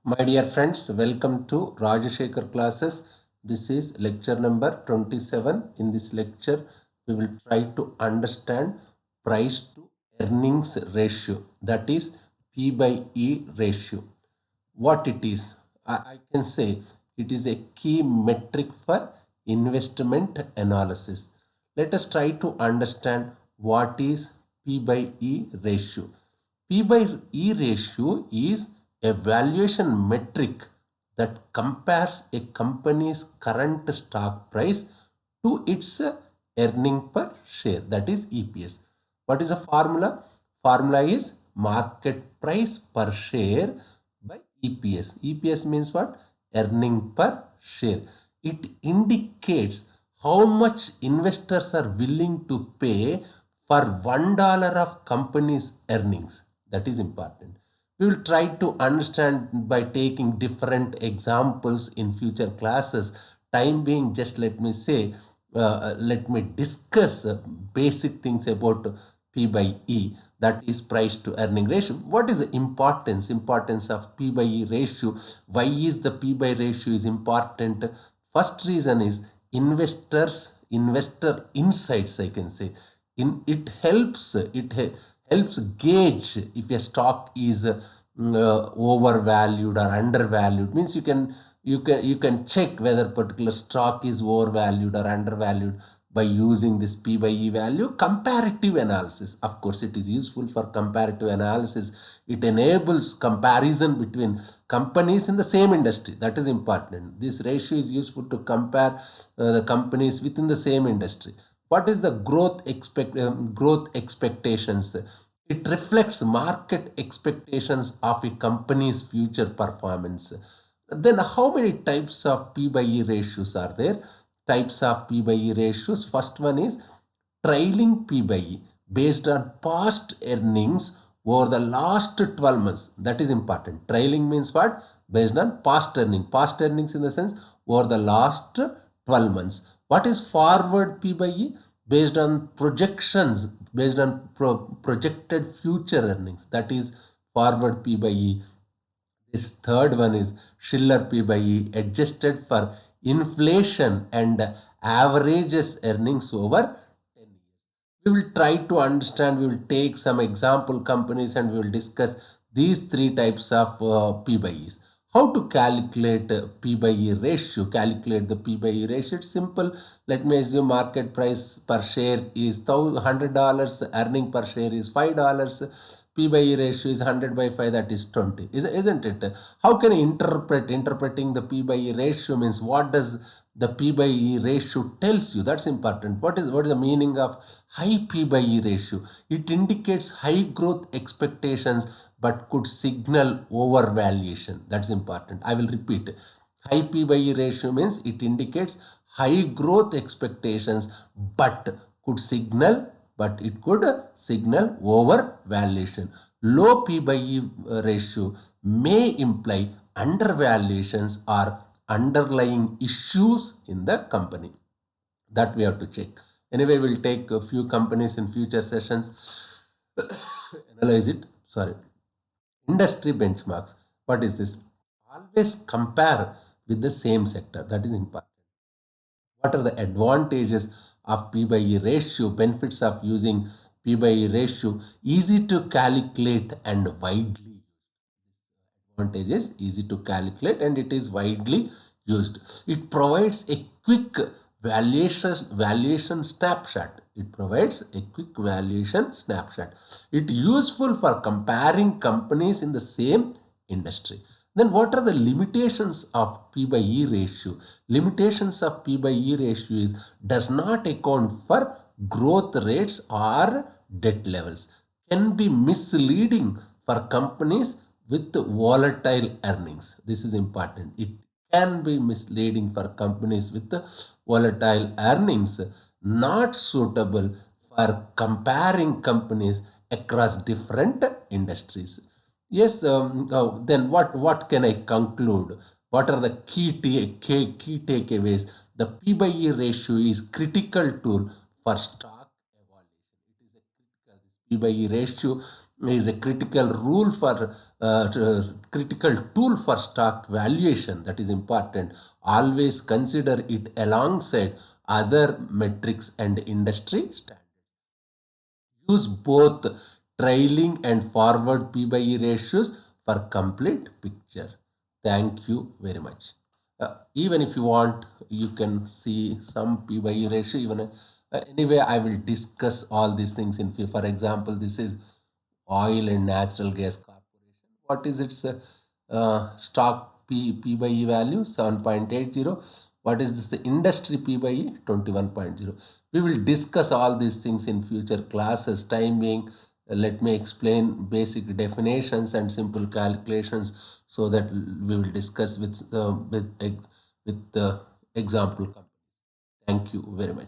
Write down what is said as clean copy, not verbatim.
My dear friends, welcome to Rajashekar classes. This is lecture number 27. In this lecture, we will try to understand price to earnings ratio, that is P by E ratio. What it is? I can say it is a key metric for investment analysis. Let us try to understand what is P by E ratio. P by E ratio is a valuation metric that compares a company's current stock price to its earning per share, that is EPS. What is the formula? Formula is market price per share by EPS. EPS means what? Earning per share. It indicates how much investors are willing to pay for $1 of company's earnings. That is important. We will try to understand by taking different examples in future classes. Time being, just let me say, let me discuss basic things about P by E, that is price to earning ratio. What is the importance of P by E ratio? Why is the P by ratio is important? First reason is investor insights, I can say. It helps gauge if a stock is overvalued or undervalued. Means you can check whether particular stock is overvalued or undervalued by using this P by E value. Comparative analysis, of course, it is useful for comparative analysis. It enables comparison between companies in the same industry. That is important. This ratio is useful to compare the companies within the same industry. What is the growth expectations? It reflects market expectations of a company's future performance. Then how many types of P by E ratios are there? Types of P by E ratios. First one is trailing P by E based on past earnings over the last 12 months. That is important. Trailing means what? Based on past earning. Past earnings in the sense over the last 12 months. What is forward P by E? Based on projections, based on projected future earnings. That is forward P by E. This third one is Schiller P by E, adjusted for inflation and averages earnings over 10 years. We will try to understand, we will take some example companies and we will discuss these three types of P by E's. How to calculate P by E ratio? Calculate the P by E ratio. It's simple. Let me assume market price per share is $100, earning per share is $5. P by E ratio is 100 by 5, that is 20. Isn't it? How can I interpreting the P by E ratio means what does the P by E ratio tells you? That's important. What is the meaning of high P by E ratio? It indicates high growth expectations but could signal overvaluation. That's important. I will repeat. High P by E ratio means it indicates high growth expectations but it could signal overvaluation. Low P by E ratio may imply undervaluations or underlying issues in the company. That we have to check. Anyway, we'll take a few companies in future sessions, analyze it. Sorry. Industry benchmarks. What is this? Always compare with the same sector. That is important. What are the advantages of P by E ratio? Benefits of using P by E ratio? Easy to calculate and widely. Advantage is easy to calculate and it is widely used. It provides a quick valuation snapshot. It provides a quick valuation snapshot. It useful for comparing companies in the same industry. Then what are the limitations of P by E ratio? Limitations of P by E ratio is does not account for growth rates or debt levels. Can be misleading for companies with volatile earnings. This is important. It can be misleading for companies with volatile earnings, not suitable for comparing companies across different industries. Yes, then what can I conclude? What are the key takeaways? The P by E ratio is critical tool for stock evaluation. It is a critical. P by E ratio is a critical rule for critical tool for stock valuation. That is important. Always consider it alongside other metrics and industry standards. Use both trailing and forward P by E ratios for complete picture. Thank you very much. Even if you want, you can see some P by E ratio. Even anyway, I will discuss all these things in. For example, this is Oil and Natural Gas Corporation. What is its stock P by E value? 7.80. What is this? The industry P by E? 21.0. We will discuss all these things in future classes. Time being, let me explain basic definitions and simple calculations so that we will discuss with the example. Thank you very much.